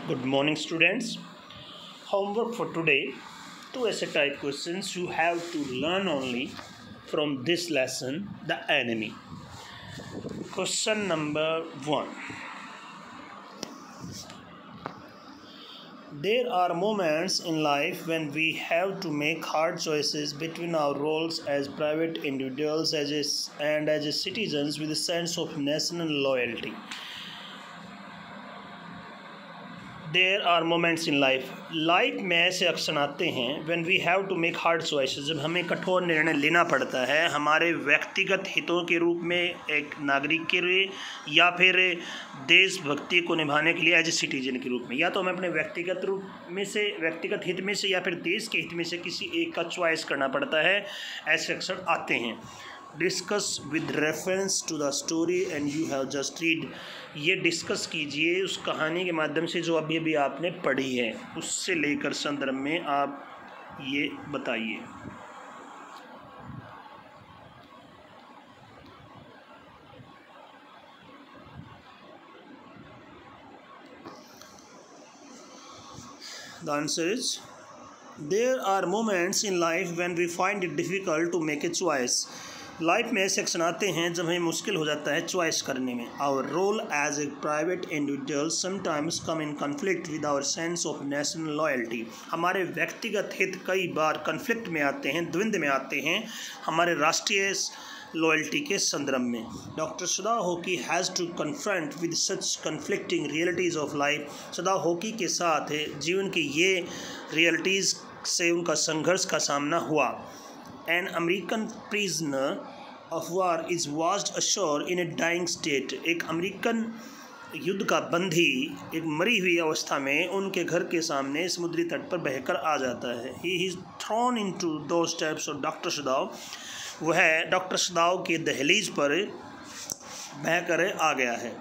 Good morning, students. Homework for today: two essay type questions you have to learn only from this lesson, the enemy. Question number 1. There are moments in life when we have to make hard choices between our roles as private individuals and as citizens with a sense of national loyalty. There are moments in life में ऐसे अक्सर आते हैं when we have to make hard choices, जब हमें कठोर निर्णय लेना पड़ता है हमारे व्यक्तिगत हितों के रूप में, एक नागरिक के लिए, या फिर देशभक्ति को निभाने के लिए एज ए सिटीजन के रूप में। या तो हमें अपने व्यक्तिगत हित में से या फिर देश के हित में से किसी एक का चॉइस करना पड़ता है। ऐसे अक्सर आते हैं। Discuss with reference to the story and you have just read. ये डिस्कस कीजिए उस कहानी के माध्यम से जो अभी अभी आपने पढ़ी है, उससे लेकर संदर्भ में आप ये बताइए। The answer is, there are moments in life when we find it difficult to make a choice. Life में ऐसे अक्सर आते हैं जब हमें मुश्किल हो जाता है चॉइस करने में। Our role as a private individual sometimes come in conflict with our sense of national loyalty. हमारे व्यक्तिगत हित कई बार कन्फ्लिक्ट में आते हैं, द्वंद्व में आते हैं हमारे राष्ट्रीय लॉयल्टी के संदर्भ में। Doctor Sadao Hakki has to confront with such conflicting realities of life. Sadao Hakki के साथ जीवन की ये रियलिटीज़ से उनका संघर्ष का सामना हुआ। An American prisoner of war is washed ashore in a dying state. एक अमेरिकन युद्ध का बंदी एक मरी हुई अवस्था में उनके घर के सामने समुद्री तट पर बहकर आ जाता है। He is thrown into those steps of Dr. सदाव। वह डॉक्टर सदाव के दहलीज पर बहकर आ गया है।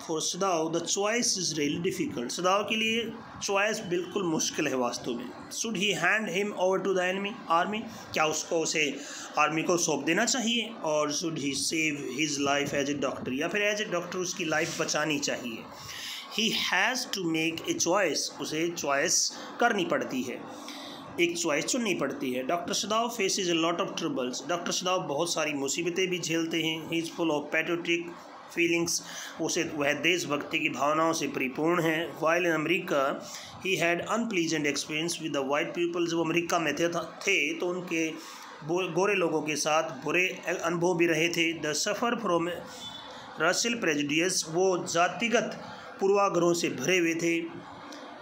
For Sadao the choice is really difficult. Sadao के लिए चॉइस बिल्कुल मुश्किल है वास्तव में। Should he hand him over to the enemy army. क्या उसको उसे आर्मी को सौंप देना चाहिए? और should he save his life as a doctor, या फिर एज ए डॉक्टर उसकी लाइफ बचानी चाहिए? He has to make a choice. उसे चॉइस करनी पड़ती है, एक चॉइस चुननी पड़ती है। Doctor सदाव faces a lot of troubles. Doctor सदाव बहुत सारी मुसीबतें भी झेलते हैं। He is full of patriotic feelings. वह देशभक्ति की भावनाओं से परिपूर्ण है। While in America he had unpleasant experience with the white people. जब अमेरिका में थे तो उनके गोरे लोगों के साथ बुरे अनुभव भी रहे थे। द सफ़र फ्रॉम रशियल प्रेजुडियस, वो जातिगत पूर्वाग्रहों से भरे हुए थे।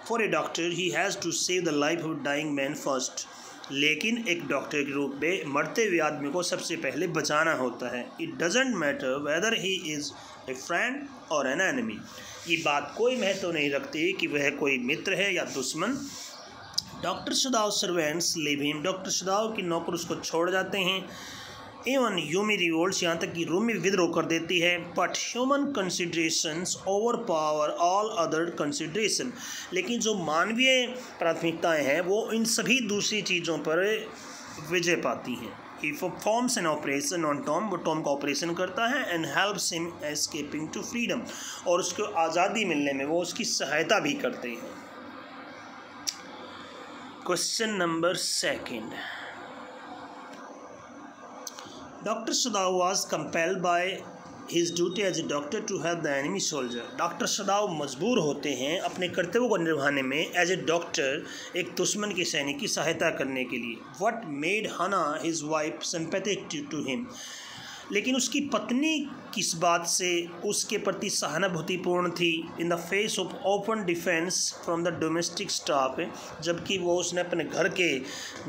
For a doctor he has to save the life of dying man first. लेकिन एक डॉक्टर के रूप में मरते हुए आदमी को सबसे पहले बचाना होता है। It doesn't matter whether he is a friend और एन एनिमी। ये बात कोई महत्व नहीं रखती कि वह कोई मित्र है या दुश्मन। Doctor सदाव servants leave him. Doctor सदाव की नौकर उसको छोड़ जाते हैं। इवन यूमी रिवोल्ट्स, यहाँ तक कि रूमी विद्रोह कर देती है। But human considerations over power all other consideration. लेकिन जो मानवीय प्राथमिकताएं हैं वो इन सभी दूसरी चीज़ों पर विजय पाती हैं। He performs an operation on Tom. वो टॉम का ऑपरेशन करता है। And helps him escaping to freedom. और उसको आज़ादी मिलने में वो उसकी सहायता भी करते हैं। Question number 2. Dr. Sadav was compelled by his duty as a doctor to help the enemy soldier. Doctor Sadao मजबूर होते हैं अपने कर्तव्यों को निभाने में एज ए डॉक्टर एक दुश्मन के सैनिक की सहायता करने के लिए। What made Hannah his wife sympathetic to him? लेकिन उसकी पत्नी किस बात से उसके प्रति सहानुभूतिपूर्ण थी? In the face of open defence from the domestic staff, जबकि वो उसने अपने घर के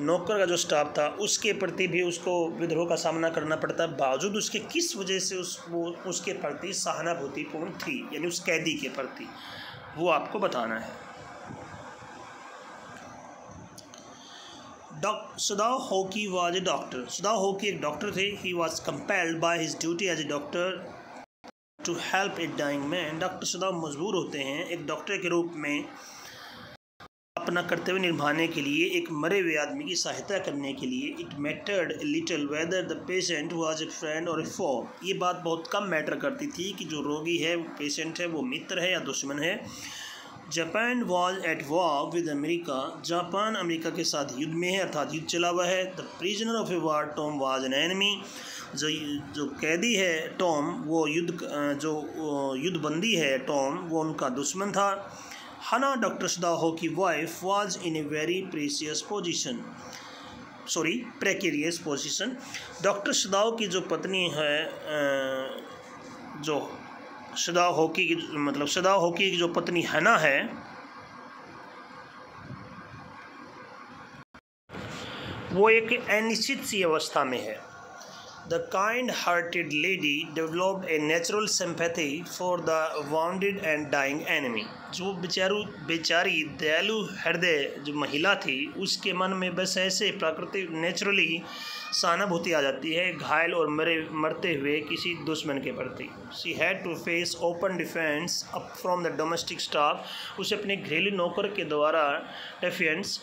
नौकर का जो स्टाफ था उसके प्रति भी उसको विद्रोह का सामना करना पड़ता, बावजूद उसके किस वजह से वो उसके प्रति सहानुभूतिपूर्ण थी, यानी उस कैदी के प्रति, वो आपको बताना है। Sadao Hakki was a doctor. Sadao Hakki एक डॉक्टर थे। He was compelled by his duty as a doctor to help a dying man. Doctor Sadao मजबूर होते हैं एक डॉक्टर के रूप में अपना कर्तव्य निभाने के लिए, एक मरे हुए आदमी की सहायता करने के लिए। It mattered little whether the patient was a friend और ए फो। ये बात बहुत कम मैटर करती थी कि जो रोगी है, वो पेशेंट है, वो मित्र है या दुश्मन है। Japan was at war with America, Japan America के साथ युद्ध में है, अर्थात युद्ध चला हुआ है। The prisoner of A war Tom was an enemy, जो कैदी है टॉम, वो युद्धबंदी है टॉम, वो उनका दुश्मन था। हना डॉक्टर सदाओ की wife was in a very precious position, precarious position. Doctor Sadao की जो पत्नी है, जो सदाओ की जो पत्नी हना है, वो एक अनिश्चित सी अवस्था में है। The kind hearted lady developed a natural sympathy for the wounded and dying enemy, जो बेचारी दयालु हृदय जो महिला थी, उसके मन में बस ऐसे प्राकृतिक नेचुरली सहानुभूति आ जाती है घायल और मरते हुए किसी दुश्मन के प्रति। She had to face open defence up from the domestic staff, उसे अपने घरेलू नौकर के द्वारा डिफेंस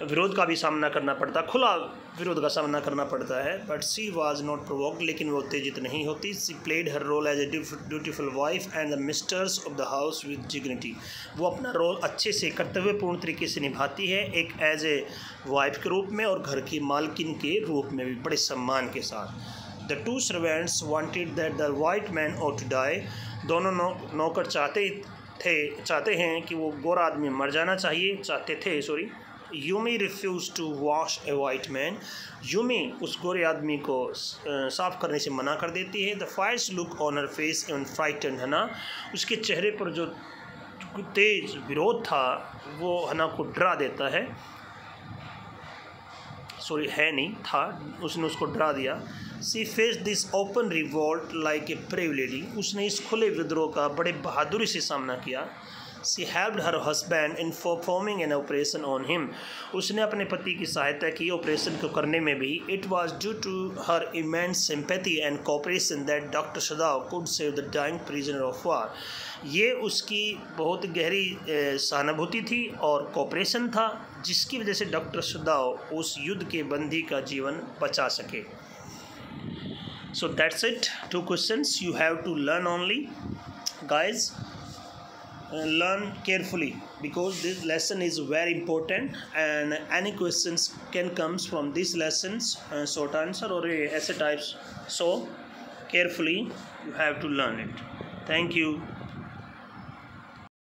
विरोध का भी सामना करना पड़ता, खुला विरोध का सामना करना पड़ता है। But she was not provoked, लेकिन वो उत्तेजित नहीं होती। She played her role as a dutiful wife and the mistress of the house with dignity, वो अपना रोल अच्छे से कर्तव्यपूर्ण तरीके से निभाती है, एक एज ए वाइफ के रूप में और घर की मालकिन के रूप में भी बड़े सम्मान के साथ। The two servants wanted that the white man ought to die, दोनों नौकर चाहते हैं कि वो गोरा आदमी मर जाना चाहिए, Yumi refuse to wash a white man, Yumi उस गोरे आदमी को साफ करने से मना कर देती है। The Fyers look on her face and frighten हना, उसके चेहरे पर जो तेज विरोध था वो हना को डरा देता है, उसने उसको डरा दिया। She face this open revolt like a brave lady, उसने इस खुले विद्रोह का बड़े बहादुरी से सामना किया। She helped her husband in performing an operation on him, उसने अपने पति की सहायता की ऑपरेशन को करने में भी। It was due to her immense sympathy and cooperation that doctor Sadao could save the dying prisoner of war, ये उसकी बहुत गहरी सहानुभूति थी और कोऑपरेशन था, जिसकी वजह से डॉक्टर सदाओ उस युद्ध के बंदी का जीवन बचा सके। So that's it, 2 questions you have to learn only, guys. Learn carefully because this lesson is very important and any questions can comes from these lessons, short answer or essay types, so carefully you have to learn it. Thank you.